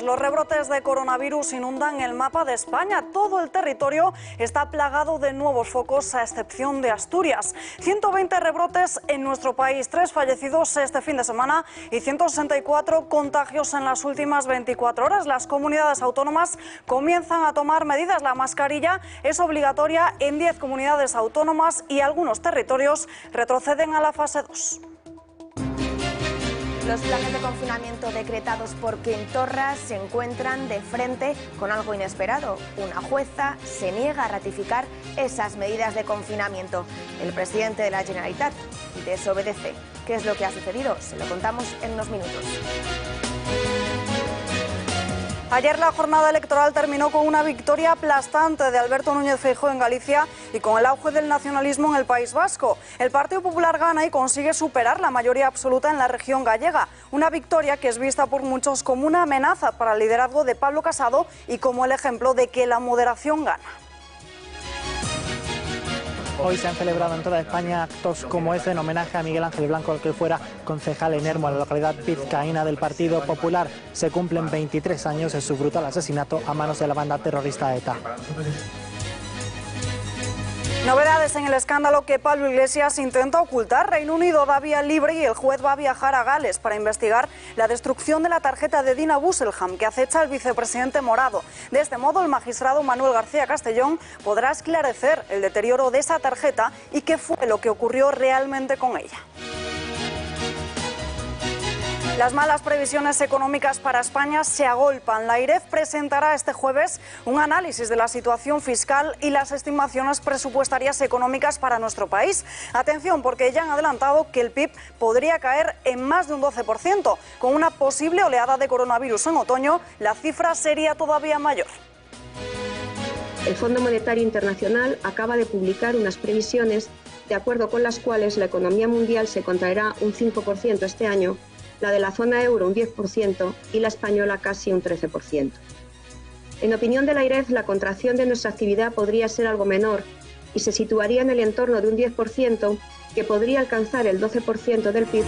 Los rebrotes de coronavirus inundan el mapa de España. Todo el territorio está plagado de nuevos focos, a excepción de Asturias. 120 rebrotes en nuestro país, 3 fallecidos este fin de semana y 164 contagios en las últimas 24 horas. Las comunidades autónomas comienzan a tomar medidas. La mascarilla es obligatoria en 10 comunidades autónomas y algunos territorios retroceden a la fase 2. Los planes de confinamiento decretados por Quim-Torra se encuentran de frente con algo inesperado. Una jueza se niega a ratificar esas medidas de confinamiento. El presidente de la Generalitat desobedece. ¿Qué es lo que ha sucedido? Se lo contamos en unos minutos. Ayer la jornada electoral terminó con una victoria aplastante de Alberto Núñez Feijóo en Galicia y con el auge del nacionalismo en el País Vasco. El Partido Popular gana y consigue superar la mayoría absoluta en la región gallega. Una victoria que es vista por muchos como una amenaza para el liderazgo de Pablo Casado y como el ejemplo de que la moderación gana. Hoy se han celebrado en toda España actos como ese en homenaje a Miguel Ángel Blanco, el que fuera concejal en Ermo, en la localidad vizcaína del Partido Popular. Se cumplen 23 años de su brutal asesinato a manos de la banda terrorista ETA. Novedades en el escándalo que Pablo Iglesias intenta ocultar. Reino Unido da vía libre y el juez va a viajar a Gales para investigar la destrucción de la tarjeta de Dina Busselham que acecha al vicepresidente morado. De este modo, el magistrado Manuel García Castellón podrá esclarecer el deterioro de esa tarjeta y qué fue lo que ocurrió realmente con ella. Las malas previsiones económicas para España se agolpan. La AIREF presentará este jueves un análisis de la situación fiscal y las estimaciones presupuestarias económicas para nuestro país. Atención, porque ya han adelantado que el PIB podría caer en más de un 12%. Con una posible oleada de coronavirus en otoño, la cifra sería todavía mayor. El Fondo Monetario Internacional acaba de publicar unas previsiones de acuerdo con las cuales la economía mundial se contraerá un 5% este año, la de la zona euro un 10% y la española casi un 13%. En opinión de la AIREF, la contracción de nuestra actividad podría ser algo menor y se situaría en el entorno de un 10%, que podría alcanzar el 12% del PIB.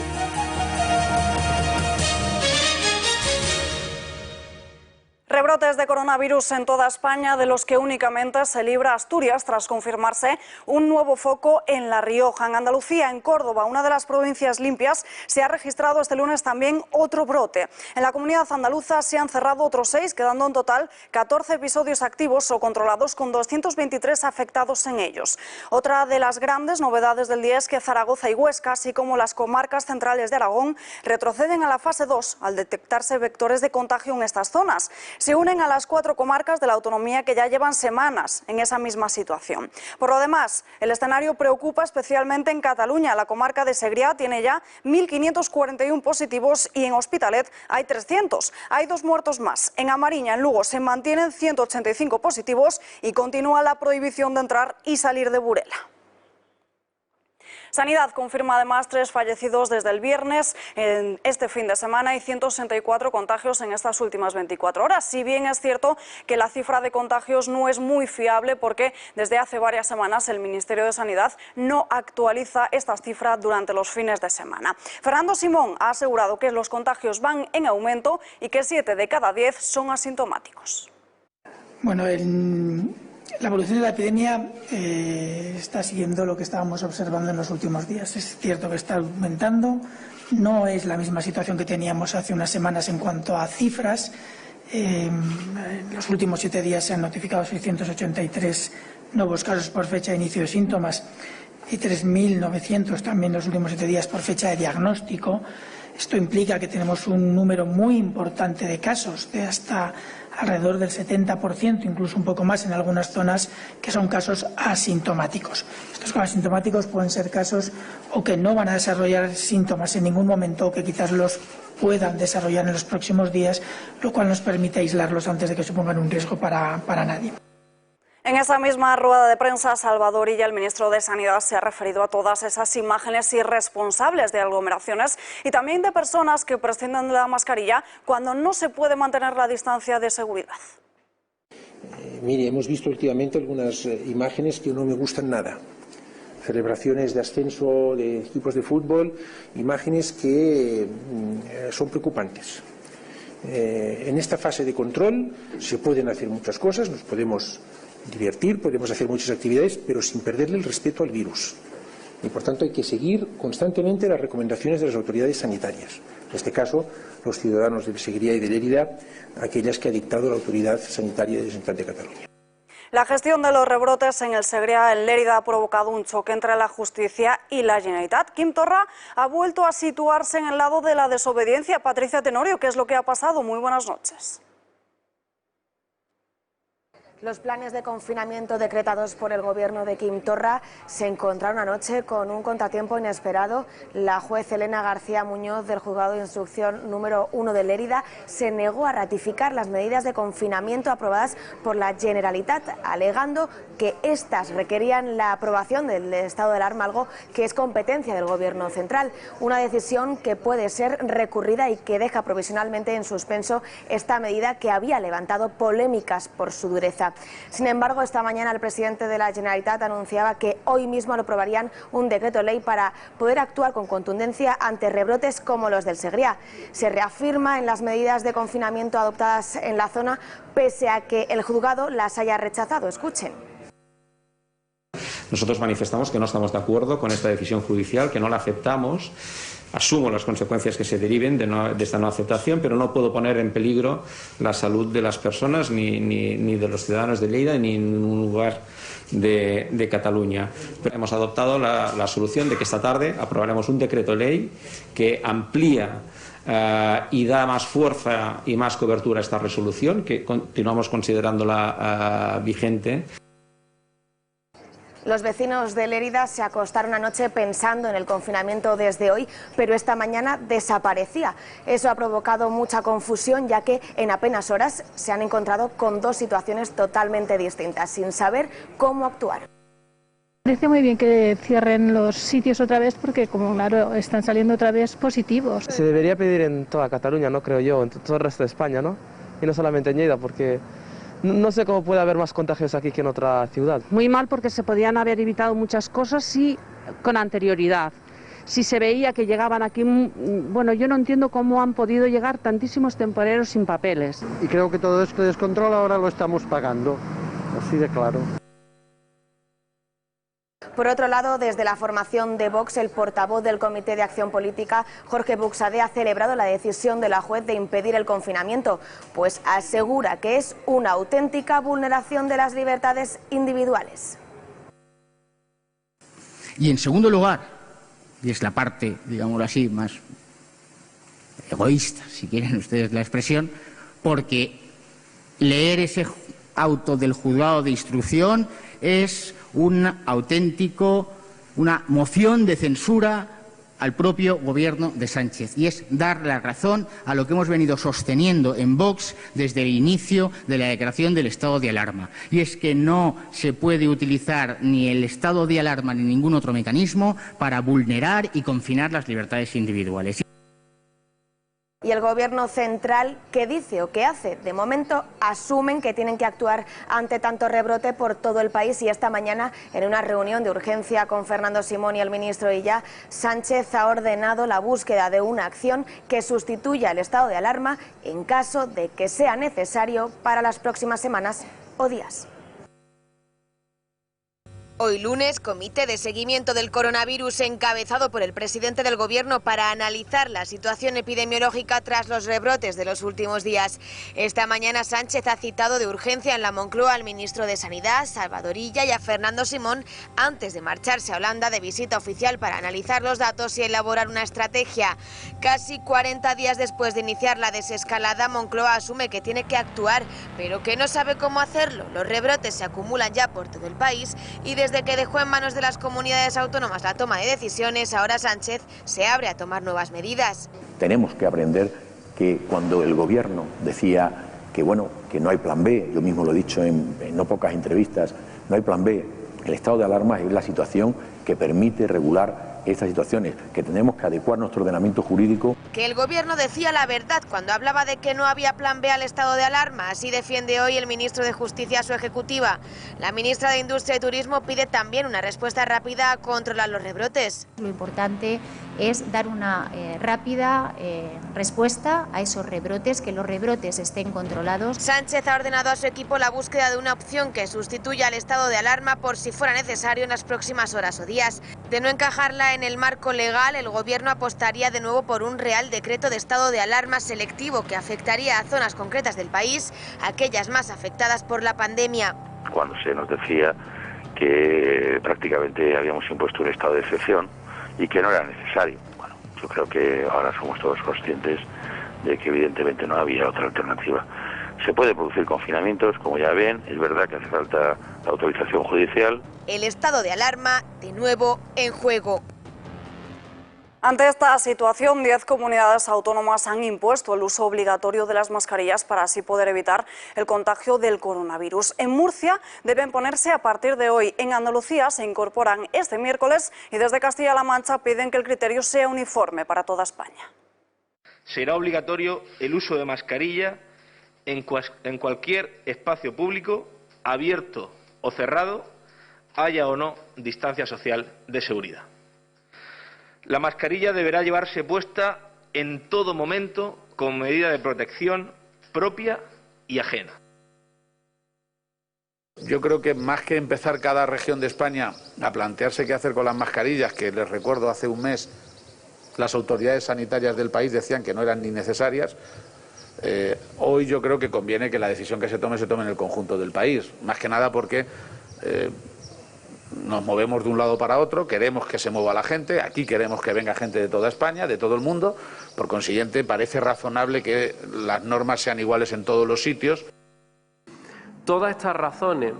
Rebrotes de coronavirus en toda España, de los que únicamente se libra Asturias tras confirmarse un nuevo foco en La Rioja. En Andalucía, en Córdoba, una de las provincias limpias, se ha registrado este lunes también otro brote. En la comunidad andaluza se han cerrado otros 6, quedando en total 14 episodios activos o controlados, con 223 afectados en ellos. Otra de las grandes novedades del día es que Zaragoza y Huesca, así como las comarcas centrales de Aragón, retroceden a la fase 2 al detectarse vectores de contagio en estas zonas. Se unen a las 4 comarcas de la autonomía que ya llevan semanas en esa misma situación. Por lo demás, el escenario preocupa especialmente en Cataluña. La comarca de Segrià tiene ya 1.541 positivos y en Hospitalet hay 300. Hay 2 muertos más. En Amariña, en Lugo, se mantienen 185 positivos y continúa la prohibición de entrar y salir de Burela. Sanidad confirma además 3 fallecidos desde el viernes en este fin de semana y 164 contagios en estas últimas 24 horas. Si bien es cierto que la cifra de contagios no es muy fiable, porque desde hace varias semanas el Ministerio de Sanidad no actualiza estas cifras durante los fines de semana. Fernando Simón ha asegurado que los contagios van en aumento y que 7 de cada 10 son asintomáticos. Bueno, la evolución de la epidemia está siguiendo lo que estábamos observando en los últimos días. Es cierto que está aumentando, no es la misma situación que teníamos hace unas semanas en cuanto a cifras. En los últimos 7 días se han notificado 683 nuevos casos por fecha de inicio de síntomas y 3.900 también en los últimos 7 días por fecha de diagnóstico. Esto implica que tenemos un número muy importante de casos, de hasta alrededor del 70%, incluso un poco más en algunas zonas, que son casos asintomáticos. Estos casos asintomáticos pueden ser casos o que no van a desarrollar síntomas en ningún momento, o que quizás los puedan desarrollar en los próximos días, lo cual nos permite aislarlos antes de que supongan un riesgo para nadie. En esa misma rueda de prensa, Salvador Illa, el ministro de Sanidad, se ha referido a todas esas imágenes irresponsables de aglomeraciones y también de personas que prescinden de la mascarilla cuando no se puede mantener la distancia de seguridad. Mire, hemos visto últimamente algunas imágenes que no me gustan nada. Celebraciones de ascenso de equipos de fútbol, imágenes que son preocupantes. En esta fase de control se pueden hacer muchas cosas, nos podemos divertir, podemos hacer muchas actividades, pero sin perderle el respeto al virus. Y por tanto hay que seguir constantemente las recomendaciones de las autoridades sanitarias. En este caso, los ciudadanos de Segrià y de Lérida, aquellas que ha dictado la Autoridad Sanitaria de la Generalitat de Cataluña. La gestión de los rebrotes en el Segrià, en Lérida, ha provocado un choque entre la justicia y la Generalitat. Quim Torra ha vuelto a situarse en el lado de la desobediencia. Patricia Tenorio, ¿qué es lo que ha pasado? Muy buenas noches. Los planes de confinamiento decretados por el gobierno de Quim Torra se encontraron anoche con un contratiempo inesperado. La juez Elena García Muñoz del Juzgado de Instrucción número 1 de Lérida se negó a ratificar las medidas de confinamiento aprobadas por la Generalitat, alegando que estas requerían la aprobación del estado de alarma, algo que es competencia del gobierno central. Una decisión que puede ser recurrida y que deja provisionalmente en suspenso esta medida que había levantado polémicas por su dureza. Sin embargo, esta mañana el presidente de la Generalitat anunciaba que hoy mismo aprobarían un decreto ley para poder actuar con contundencia ante rebrotes como los del Segrià. Se reafirma en las medidas de confinamiento adoptadas en la zona, pese a que el juzgado las haya rechazado. Escuchen. Nosotros manifestamos que no estamos de acuerdo con esta decisión judicial, que no la aceptamos. Asumo las consecuencias que se deriven de esta no aceptación, pero no puedo poner en peligro la salud de las personas, ni de los ciudadanos de Lleida, ni en ningún lugar de Cataluña. Pero hemos adoptado la solución de que esta tarde aprobaremos un decreto ley que amplía y da más fuerza y más cobertura a esta resolución, que continuamos considerándola vigente. Los vecinos de Lérida se acostaron anoche pensando en el confinamiento desde hoy, pero esta mañana desaparecía. Eso ha provocado mucha confusión, ya que en apenas horas se han encontrado con dos situaciones totalmente distintas, sin saber cómo actuar. Parece muy bien que cierren los sitios otra vez porque, como claro, están saliendo otra vez positivos. Se debería pedir en toda Cataluña, no creo yo, en todo el resto de España, ¿no? Y no solamente en Lleida, porque no sé cómo puede haber más contagios aquí que en otra ciudad. Muy mal, porque se podían haber evitado muchas cosas si con anterioridad. Si se veía que llegaban aquí, bueno, yo no entiendo cómo han podido llegar tantísimos temporeros sin papeles. Y creo que todo este descontrol ahora lo estamos pagando, así de claro. Por otro lado, desde la formación de Vox, el portavoz del Comité de Acción Política, Jorge Buxadé, ha celebrado la decisión de la juez de impedir el confinamiento, pues asegura que es una auténtica vulneración de las libertades individuales. Y en segundo lugar, y es la parte, digámoslo así, más egoísta, si quieren ustedes la expresión, porque leer ese auto del juzgado de instrucción es una moción de censura al propio gobierno de Sánchez, y es dar la razón a lo que hemos venido sosteniendo en Vox desde el inicio de la declaración del estado de alarma, y es que no se puede utilizar ni el estado de alarma ni ningún otro mecanismo para vulnerar y confinar las libertades individuales. Y el gobierno central, ¿qué dice o qué hace? De momento asumen que tienen que actuar ante tanto rebrote por todo el país, y esta mañana, en una reunión de urgencia con Fernando Simón y el ministro Illa, Sánchez ha ordenado la búsqueda de una acción que sustituya el estado de alarma en caso de que sea necesario para las próximas semanas o días. Hoy lunes, comité de seguimiento del coronavirus encabezado por el presidente del gobierno para analizar la situación epidemiológica tras los rebrotes de los últimos días. Esta mañana Sánchez ha citado de urgencia en la Moncloa al ministro de Sanidad, Salvador Illa, y a Fernando Simón antes de marcharse a Holanda de visita oficial para analizar los datos y elaborar una estrategia. Casi 40 días después de iniciar la desescalada, Moncloa asume que tiene que actuar, pero que no sabe cómo hacerlo. Los rebrotes se acumulan ya por todo el país y desde que dejó en manos de las comunidades autónomas la toma de decisiones, ahora Sánchez se abre a tomar nuevas medidas. Tenemos que aprender que cuando el gobierno decía que bueno, que no hay plan B. Yo mismo lo he dicho en no pocas entrevistas, no hay plan B. El estado de alarma es la situación que permite regular estas situaciones, que tenemos que adecuar nuestro ordenamiento jurídico. Que el gobierno decía la verdad cuando hablaba de que no había plan B al estado de alarma, así defiende hoy el ministro de Justicia a su ejecutiva. La ministra de Industria y Turismo pide también una respuesta rápida a controlar los rebrotes. Lo importante es dar una rápida respuesta a esos rebrotes, que los rebrotes estén controlados. Sánchez ha ordenado a su equipo la búsqueda de una opción que sustituya al estado de alarma por si fuera necesario en las próximas horas o días. De no encajarla en el marco legal, el gobierno apostaría de nuevo por un real decreto de estado de alarma selectivo que afectaría a zonas concretas del país, aquellas más afectadas por la pandemia. Cuando se nos decía que prácticamente habíamos impuesto un estado de excepción y que no era necesario. Bueno, yo creo que ahora somos todos conscientes de que evidentemente no había otra alternativa. Se puede producir confinamientos, como ya ven, es verdad que hace falta la autorización judicial. El estado de alarma, de nuevo, en juego. Ante esta situación, 10 comunidades autónomas han impuesto el uso obligatorio de las mascarillas para así poder evitar el contagio del coronavirus. En Murcia deben ponerse a partir de hoy. En Andalucía se incorporan este miércoles y desde Castilla-La Mancha piden que el criterio sea uniforme para toda España. Será obligatorio el uso de mascarilla en cualquier espacio público, abierto o cerrado, haya o no distancia social de seguridad. La mascarilla deberá llevarse puesta en todo momento con medida de protección propia y ajena. Yo creo que más que empezar cada región de España a plantearse qué hacer con las mascarillas, que les recuerdo hace un mes las autoridades sanitarias del país decían que no eran ni necesarias, hoy yo creo que conviene que la decisión que se tome en el conjunto del país, más que nada porque nos movemos de un lado para otro, queremos que se mueva la gente, aquí queremos que venga gente de toda España, de todo el mundo, por consiguiente parece razonable que las normas sean iguales en todos los sitios. Todas estas razones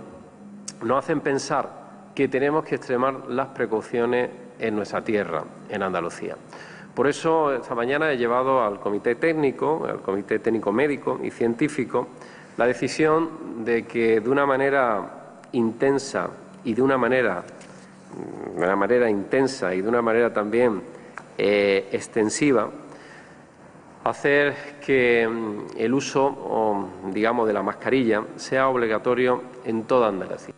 nos hacen pensar que tenemos que extremar las precauciones en nuestra tierra, en Andalucía. Por eso esta mañana he llevado al Comité Técnico, al Comité Técnico Médico y Científico, la decisión de que de una manera intensa y de una manera intensa y de una manera también extensiva, hacer que el uso, digamos, de la mascarilla sea obligatorio en toda Andalucía.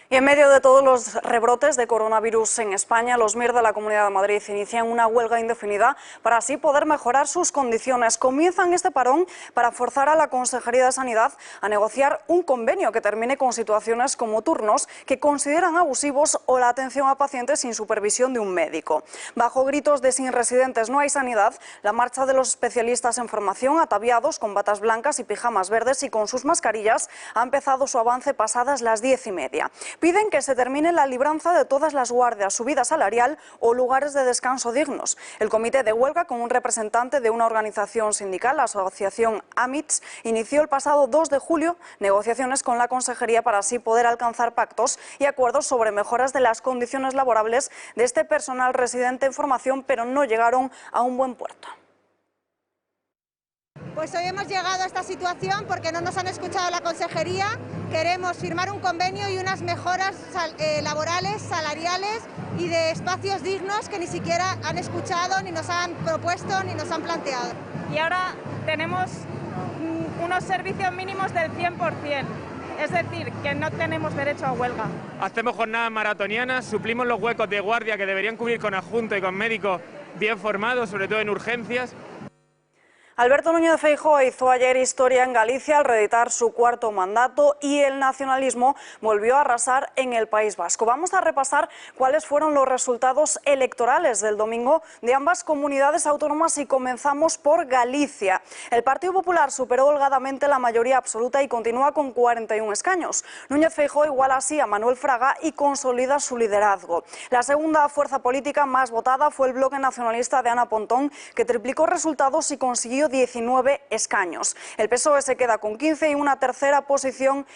Y en medio de todos los rebrotes de coronavirus en España, los MIR de la Comunidad de Madrid inician una huelga indefinida para así poder mejorar sus condiciones. Comienzan este parón para forzar a la Consejería de Sanidad a negociar un convenio que termine con situaciones como turnos que consideran abusivos o la atención a pacientes sin supervisión de un médico. Bajo gritos de "sin residentes no hay sanidad", la marcha de los especialistas en formación, ataviados con batas blancas y pijamas verdes y con sus mascarillas, ha empezado su avance pasadas las 10:30. Piden que se termine la libranza de todas las guardias, subida salarial o lugares de descanso dignos. El comité de huelga, con un representante de una organización sindical, la asociación AMITS, inició el pasado 2 de julio negociaciones con la Consejería para así poder alcanzar pactos y acuerdos sobre mejoras de las condiciones laborables de este personal residente en formación, pero no llegaron a un buen puerto. Pues hoy hemos llegado a esta situación porque no nos han escuchado la Consejería. Queremos firmar un convenio y unas mejoras laborales, salariales y de espacios dignos que ni siquiera han escuchado, ni nos han propuesto, ni nos han planteado. Y ahora tenemos unos servicios mínimos del 100%. Es decir, que no tenemos derecho a huelga. Hacemos jornadas maratonianas, suplimos los huecos de guardia que deberían cubrir con adjunto y con médicos bien formados, sobre todo en urgencias. Alberto Núñez Feijóo hizo ayer historia en Galicia al reeditar su 4º mandato y el nacionalismo volvió a arrasar en el País Vasco. Vamos a repasar cuáles fueron los resultados electorales del domingo de ambas comunidades autónomas y comenzamos por Galicia. El Partido Popular superó holgadamente la mayoría absoluta y continúa con 41 escaños. Núñez Feijóo iguala así a Manuel Fraga y consolida su liderazgo. La segunda fuerza política más votada fue el Bloque Nacionalista de Ana Pontón, que triplicó resultados y consiguió 19 escaños. El PSOE se queda con 15 y una tercera posición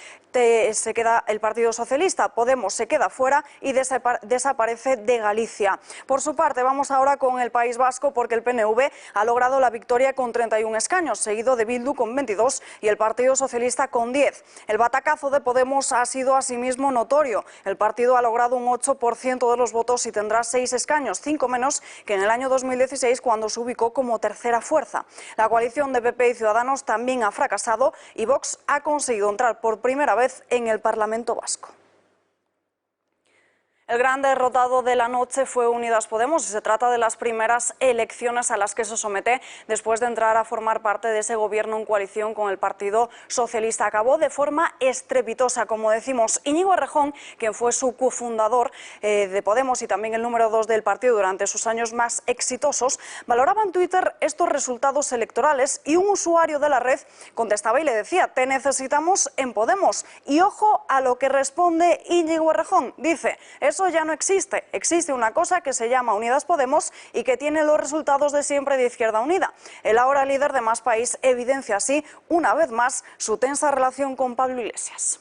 se queda el Partido Socialista. Podemos se queda fuera y desaparece de Galicia. Por su parte, vamos ahora con el País Vasco, porque el PNV ha logrado la victoria con 31 escaños, seguido de Bildu con 22 y el Partido Socialista con 10. El batacazo de Podemos ha sido asimismo notorio. El partido ha logrado un 8% de los votos y tendrá 6 escaños, 5 menos que en el año 2016, cuando se ubicó como tercera fuerza. La coalición de PP y Ciudadanos también ha fracasado y Vox ha conseguido entrar por primera vez en el Parlamento Vasco. El gran derrotado de la noche fue Unidas Podemos y se trata de las primeras elecciones a las que se somete después de entrar a formar parte de ese gobierno en coalición con el Partido Socialista. Acabó de forma estrepitosa, como decimos. Íñigo Errejón, quien fue su cofundador de Podemos y también el número 2 del partido durante sus años más exitosos, valoraba en Twitter estos resultados electorales y un usuario de la red contestaba y le decía: te necesitamos en Podemos. Y ojo a lo que responde Íñigo Errejón. Dice: eso ya no existe. Existe una cosa que se llama Unidas Podemos y que tiene los resultados de siempre de Izquierda Unida. El ahora líder de Más País evidencia así, una vez más, su tensa relación con Pablo Iglesias.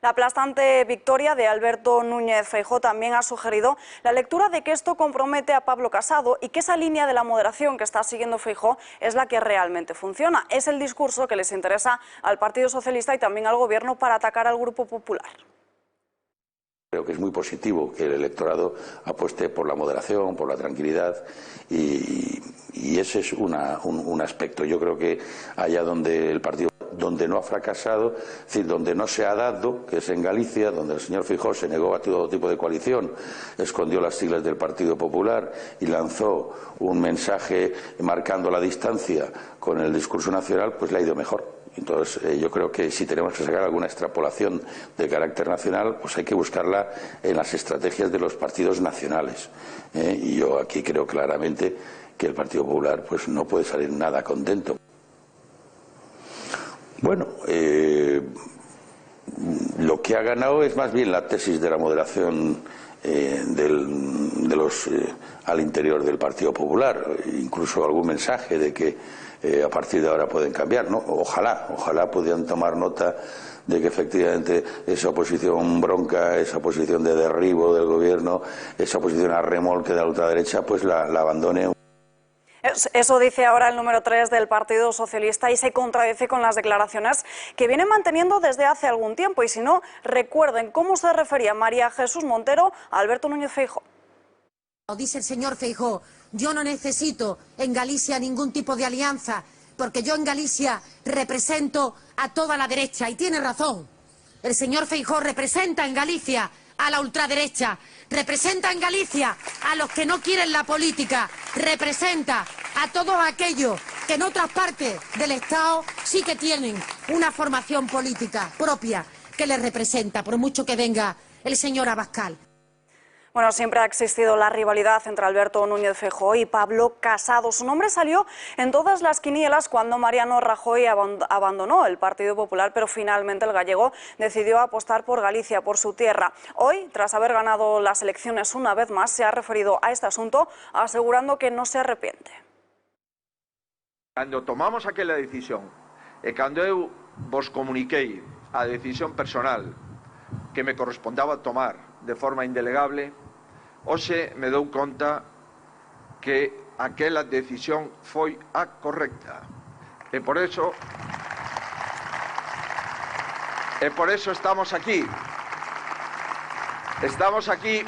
La aplastante victoria de Alberto Núñez Feijóo también ha sugerido la lectura de que esto compromete a Pablo Casado y que esa línea de la moderación que está siguiendo Feijóo es la que realmente funciona. Es el discurso que les interesa al Partido Socialista y también al Gobierno para atacar al Grupo Popular. Creo que es muy positivo que el electorado apueste por la moderación, por la tranquilidad y ese es un aspecto. Yo creo que allá donde el partido no ha fracasado, es decir, donde no se ha dado, que es en Galicia, donde el señor Feijóo se negó a todo tipo de coalición, escondió las siglas del Partido Popular y lanzó un mensaje marcando la distancia con el discurso nacional, pues le ha ido mejor. Entonces, yo creo que si tenemos que sacar alguna extrapolación de carácter nacional, pues hay que buscarla en las estrategias de los partidos nacionales. Y yo aquí creo claramente que el Partido Popular pues no puede salir nada contento. Bueno, lo que ha ganado es más bien la tesis de la moderación al interior del Partido Popular, incluso algún mensaje de que a partir de ahora pueden cambiar, ¿no? Ojalá pudieran tomar nota de que efectivamente esa oposición bronca, esa posición de derribo del gobierno, esa posición a remolque de la ultraderecha, pues la abandone. Eso dice ahora el número 3 del Partido Socialista y se contradice con las declaraciones que vienen manteniendo desde hace algún tiempo. Y si no, recuerden cómo se refería María Jesús Montero a Alberto Núñez Feijóo. Dice el señor Feijóo: yo no necesito en Galicia ningún tipo de alianza, porque yo en Galicia represento a toda la derecha. Y tiene razón. El señor Feijóo representa en Galicia a la ultraderecha, representa en Galicia a los que no quieren la política, representa a todos aquellos que en otras partes del Estado sí que tienen una formación política propia que les representa, por mucho que venga el señor Abascal. Bueno, siempre ha existido la rivalidad entre Alberto Núñez Feijóo y Pablo Casado. Su nombre salió en todas las quinielas cuando Mariano Rajoy abandonó el Partido Popular, pero finalmente el gallego decidió apostar por Galicia, por su tierra. Hoy, tras haber ganado las elecciones una vez más, se ha referido a este asunto, asegurando que no se arrepiente. Cando tomamos aquela decisión e cando eu vos comuniquei a decisión personal que me correspondaba tomar de forma indelegable, hoxe me dou conta que aquela decisión foi a correcta. E por eso estamos aquí. Estamos aquí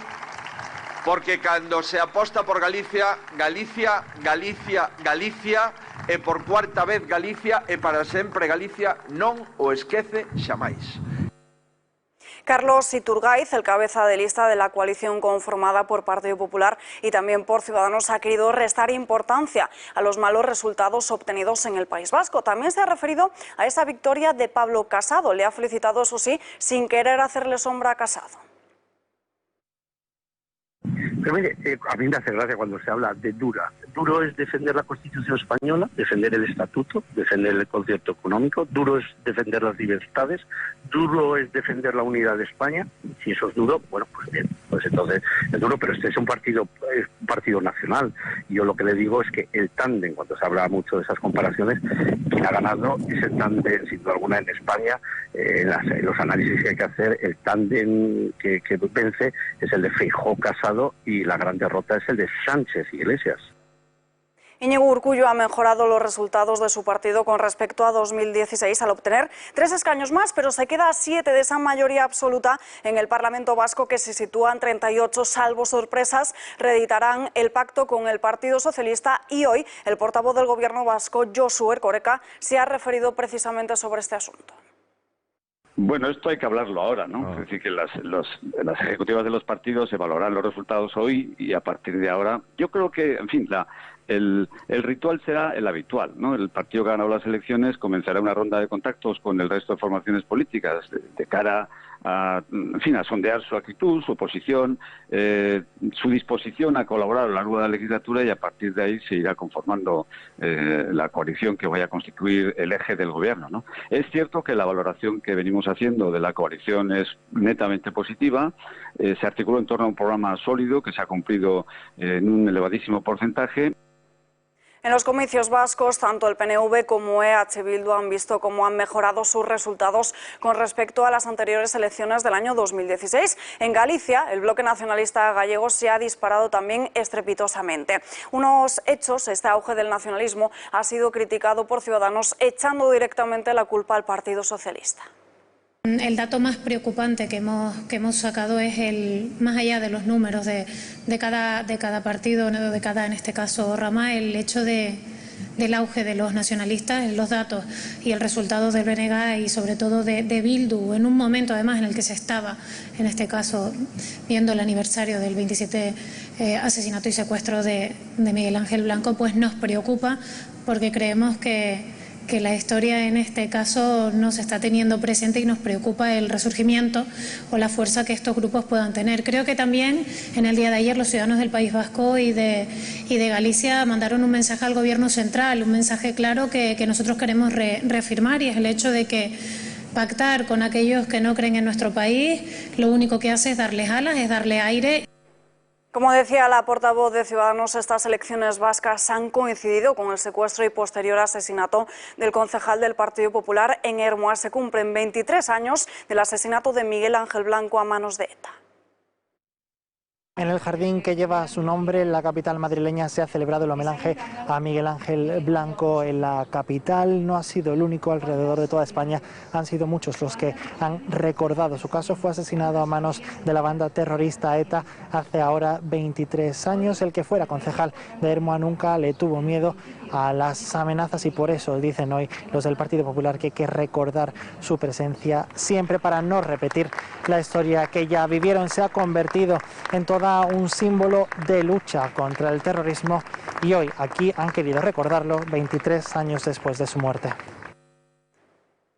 porque cando se aposta por Galicia, Galicia, Galicia, Galicia, e por cuarta vez Galicia, e para sempre Galicia non o esquece xamais. Carlos Iturgaiz, el cabeza de lista de la coalición conformada por Partido Popular y también por Ciudadanos, ha querido restar importancia a los malos resultados obtenidos en el País Vasco. También se ha referido a esa victoria de Pablo Casado. Le ha felicitado, eso sí, sin querer hacerle sombra a Casado. Pero mire, a mí me hace gracia cuando se habla de dura. Duro es defender la Constitución española, defender el Estatuto, defender el concierto económico. Duro es defender las libertades. Duro es defender la unidad de España. Si eso es duro, bueno, pues bien, Pues entonces es duro, pero este es un partido nacional. Y yo lo que le digo es que el tándem, cuando se habla mucho de esas comparaciones, quien ha ganado es el tándem, sin duda alguna, en España. En los análisis que hay que hacer, el tándem que vence es el de Feijóo, Casado, y la gran derrota es el de Sánchez y Iglesias. Iñigo Urkullu ha mejorado los resultados de su partido con respecto a 2016 al obtener 3 escaños más, pero se queda a 7 de esa mayoría absoluta en el Parlamento Vasco, que se sitúa en 38, salvo sorpresas, reeditarán el pacto con el Partido Socialista. Y hoy el portavoz del Gobierno vasco, Josu Erkoreka, se ha referido precisamente sobre este asunto. Bueno, esto hay que hablarlo ahora, ¿no? Es decir, que las ejecutivas de los partidos evaluarán los resultados hoy y a partir de ahora, yo creo que, en fin, el ritual será el habitual, ¿no? El partido que ha ganado las elecciones comenzará una ronda de contactos con el resto de formaciones políticas de cara a, en fin, a sondear su actitud, su posición, su disposición a colaborar en la nueva legislatura, y a partir de ahí se irá conformando la coalición que vaya a constituir el eje del gobierno, ¿no? Es cierto que la valoración que venimos haciendo de la coalición es netamente positiva. Se articuló en torno a un programa sólido que se ha cumplido en un elevadísimo porcentaje. En los comicios vascos, tanto el PNV como EH Bildu han visto cómo han mejorado sus resultados con respecto a las anteriores elecciones del año 2016. En Galicia, el bloque nacionalista gallego se ha disparado también estrepitosamente. Unos hechos, este auge del nacionalismo ha sido criticado por Ciudadanos, echando directamente la culpa al Partido Socialista. El dato más preocupante que hemos sacado es más allá de los números de cada partido, de cada, en este caso, rama, el hecho del auge de los nacionalistas, los datos y el resultado del BNG y sobre todo de Bildu, en un momento además en el que se estaba, en este caso, viendo el aniversario del 27 asesinato y secuestro de Miguel Ángel Blanco, pues nos preocupa porque creemos que la historia en este caso no se está teniendo presente y nos preocupa el resurgimiento o la fuerza que estos grupos puedan tener. Creo que también en el día de ayer los ciudadanos del País Vasco y de Galicia mandaron un mensaje al Gobierno central, un mensaje claro que nosotros queremos reafirmar, y es el hecho de que pactar con aquellos que no creen en nuestro país lo único que hace es darles alas, es darle aire. Como decía la portavoz de Ciudadanos, estas elecciones vascas han coincidido con el secuestro y posterior asesinato del concejal del Partido Popular en Ermua. Se cumplen 23 años del asesinato de Miguel Ángel Blanco a manos de ETA. En el jardín que lleva su nombre, en la capital madrileña, se ha celebrado el homenaje a Miguel Ángel Blanco en la capital. No ha sido el único, alrededor de toda España han sido muchos los que han recordado su caso. Fue asesinado a manos de la banda terrorista ETA hace ahora 23 años. El que fuera concejal de Ermua nunca le tuvo miedo a las amenazas, y por eso dicen hoy los del Partido Popular que hay que recordar su presencia siempre para no repetir la historia que ya vivieron. Se ha convertido en toda un símbolo de lucha contra el terrorismo, y hoy aquí han querido recordarlo 23 años después de su muerte.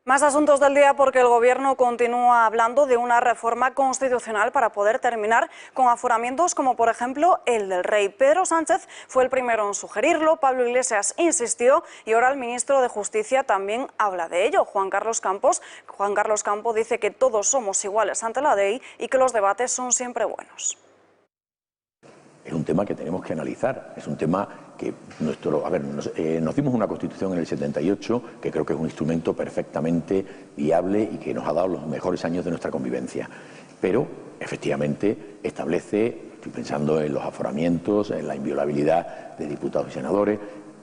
Más asuntos del día, porque el Gobierno continúa hablando de una reforma constitucional para poder terminar con aforamientos como por ejemplo el del rey. Pedro Sánchez fue el primero en sugerirlo, Pablo Iglesias insistió y ahora el ministro de Justicia también habla de ello. Juan Carlos Campo dice que todos somos iguales ante la ley y que los debates son siempre buenos. Es un tema que tenemos que analizar, es un tema que nos dimos una Constitución en el 78 que creo que es un instrumento perfectamente viable y que nos ha dado los mejores años de nuestra convivencia, pero efectivamente establece, estoy pensando en los aforamientos, en la inviolabilidad de diputados y senadores,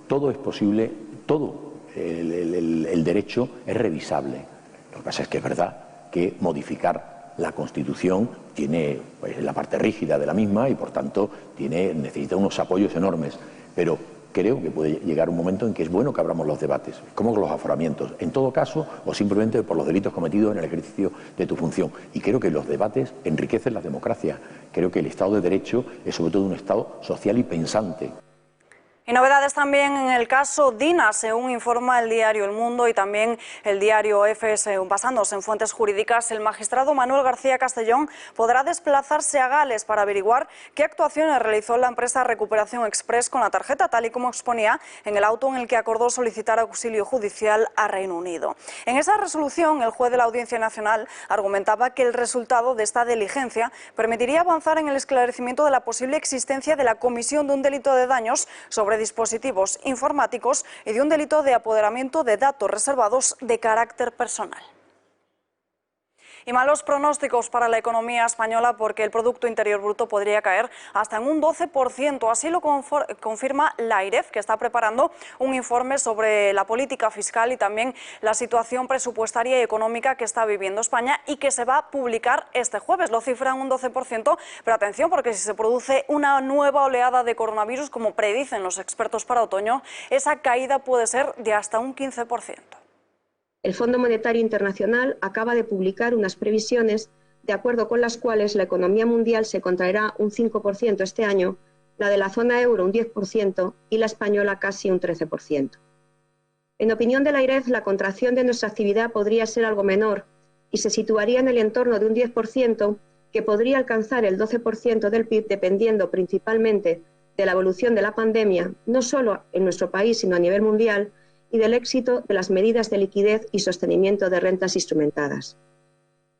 todo es posible, todo el derecho es revisable. Lo que pasa es que es verdad que modificar la Constitución tiene la parte rígida de la misma y por tanto necesita unos apoyos enormes, pero creo que puede llegar un momento en que es bueno que abramos los debates, como con los aforamientos, en todo caso, o simplemente por los delitos cometidos en el ejercicio de tu función. Y creo que los debates enriquecen la democracia. Creo que el Estado de Derecho es sobre todo un Estado social y pensante. Y novedades también en el caso Dina, según informa el diario El Mundo y también el diario EFE. Basándose en fuentes jurídicas, el magistrado Manuel García Castellón podrá desplazarse a Gales para averiguar qué actuaciones realizó la empresa Recuperación Express con la tarjeta, tal y como exponía en el auto en el que acordó solicitar auxilio judicial a Reino Unido. En esa resolución, el juez de la Audiencia Nacional argumentaba que el resultado de esta diligencia permitiría avanzar en el esclarecimiento de la posible existencia de la comisión de un delito de daños sobre dispositivos informáticos y de un delito de apoderamiento de datos reservados de carácter personal. Y malos pronósticos para la economía española porque el Producto Interior Bruto podría caer hasta en un 12%. Así lo confirma la AIREF, que está preparando un informe sobre la política fiscal y también la situación presupuestaria y económica que está viviendo España y que se va a publicar este jueves. Lo cifran un 12%, pero atención porque si se produce una nueva oleada de coronavirus, como predicen los expertos para otoño, esa caída puede ser de hasta un 15%. El Fondo Monetario Internacional acaba de publicar unas previsiones de acuerdo con las cuales la economía mundial se contraerá un 5% este año, la de la zona euro un 10% y la española casi un 13%. En opinión de la AIREF, la contracción de nuestra actividad podría ser algo menor y se situaría en el entorno de un 10%, que podría alcanzar el 12% del PIB dependiendo principalmente de la evolución de la pandemia, no solo en nuestro país sino a nivel mundial, y del éxito de las medidas de liquidez y sostenimiento de rentas instrumentadas.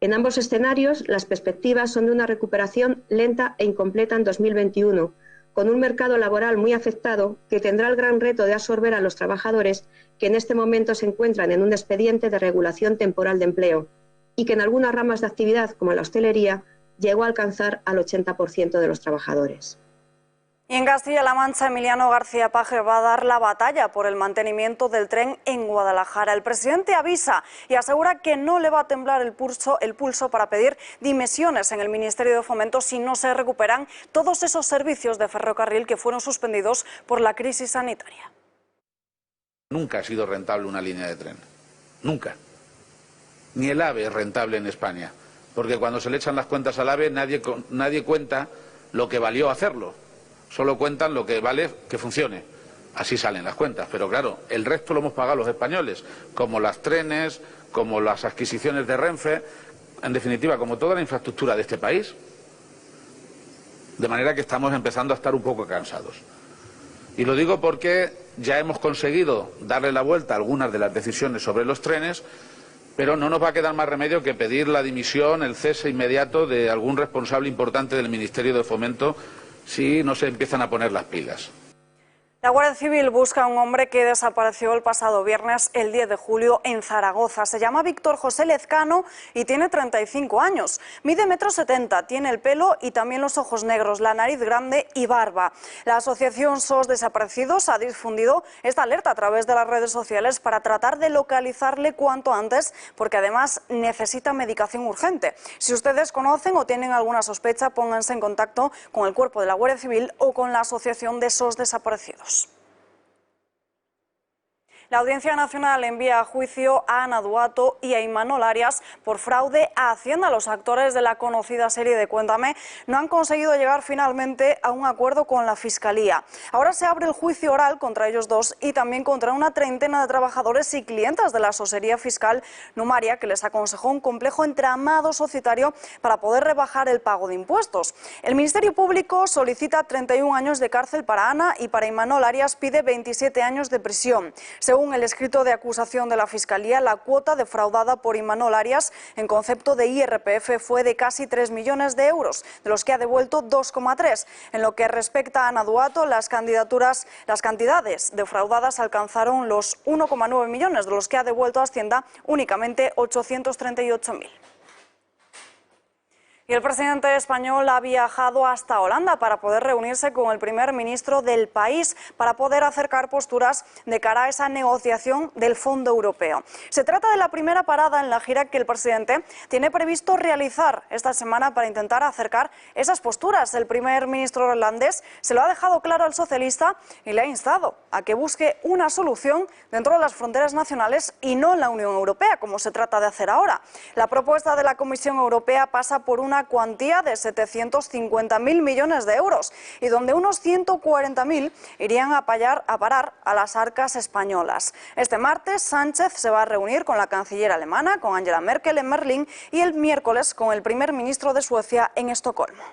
En ambos escenarios, las perspectivas son de una recuperación lenta e incompleta en 2021, con un mercado laboral muy afectado que tendrá el gran reto de absorber a los trabajadores que en este momento se encuentran en un expediente de regulación temporal de empleo y que en algunas ramas de actividad, como la hostelería, llegó a alcanzar al 80% de los trabajadores. Y en Castilla-La Mancha, Emiliano García Paje va a dar la batalla por el mantenimiento del tren en Guadalajara. El presidente avisa y asegura que no le va a temblar el pulso para pedir dimisiones en el Ministerio de Fomento si no se recuperan todos esos servicios de ferrocarril que fueron suspendidos por la crisis sanitaria. Nunca ha sido rentable una línea de tren. Nunca. Ni el AVE es rentable en España. Porque cuando se le echan las cuentas al AVE, nadie cuenta lo que valió hacerlo. Solo cuentan lo que vale que funcione. Así salen las cuentas. Pero claro, el resto lo hemos pagado los españoles, como las trenes, como las adquisiciones de Renfe, en definitiva, como toda la infraestructura de este país. De manera que estamos empezando a estar un poco cansados. Y lo digo porque ya hemos conseguido darle la vuelta a algunas de las decisiones sobre los trenes, pero no nos va a quedar más remedio que pedir la dimisión, el cese inmediato de algún responsable importante del Ministerio de Fomento si no se empiezan a poner las pilas. La Guardia Civil busca a un hombre que desapareció el pasado viernes, el 10 de julio, en Zaragoza. Se llama Víctor José Lezcano y tiene 35 años. Mide 1,70 m, tiene el pelo y también los ojos negros, la nariz grande y barba. La asociación SOS Desaparecidos ha difundido esta alerta a través de las redes sociales para tratar de localizarle cuanto antes, porque además necesita medicación urgente. Si ustedes conocen o tienen alguna sospecha, pónganse en contacto con el Cuerpo de la Guardia Civil o con la Asociación de SOS Desaparecidos. La Audiencia Nacional envía a juicio a Ana Duato y a Imanol Arias por fraude a Hacienda. Los actores de la conocida serie de Cuéntame no han conseguido llegar finalmente a un acuerdo con la Fiscalía. Ahora se abre el juicio oral contra ellos dos y también contra una treintena de trabajadores y clientes de la asesoría fiscal Numaria, que les aconsejó un complejo entramado societario para poder rebajar el pago de impuestos. El Ministerio Público solicita 31 años de cárcel para Ana y para Imanol Arias pide 27 años de prisión. Según el escrito de acusación de la Fiscalía, la cuota defraudada por Imanol Arias en concepto de IRPF fue de casi 3 millones de euros, de los que ha devuelto 2,3. En lo que respecta a Ana Duato, las cantidades defraudadas alcanzaron los 1,9 millones, de los que ha devuelto a Hacienda únicamente 838.000. Y el presidente español ha viajado hasta Holanda para poder reunirse con el primer ministro del país para poder acercar posturas de cara a esa negociación del Fondo Europeo. Se trata de la primera parada en la gira que el presidente tiene previsto realizar esta semana para intentar acercar esas posturas. El primer ministro holandés se lo ha dejado claro al socialista y le ha instado a que busque una solución dentro de las fronteras nacionales y no en la Unión Europea, como se trata de hacer ahora. La propuesta de la Comisión Europea pasa por una una cuantía de 750.000 millones de euros y donde unos 140.000 irían a parar a las arcas españolas. Este martes Sánchez se va a reunir con la canciller alemana, con Angela Merkel en Berlín, y el miércoles con el primer ministro de Suecia en Estocolmo.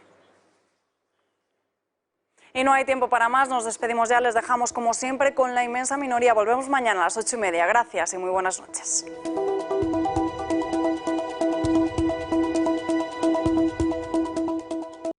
Y no hay tiempo para más, nos despedimos ya, les dejamos como siempre con la inmensa minoría. Volvemos mañana a las 8:30. Gracias y muy buenas noches.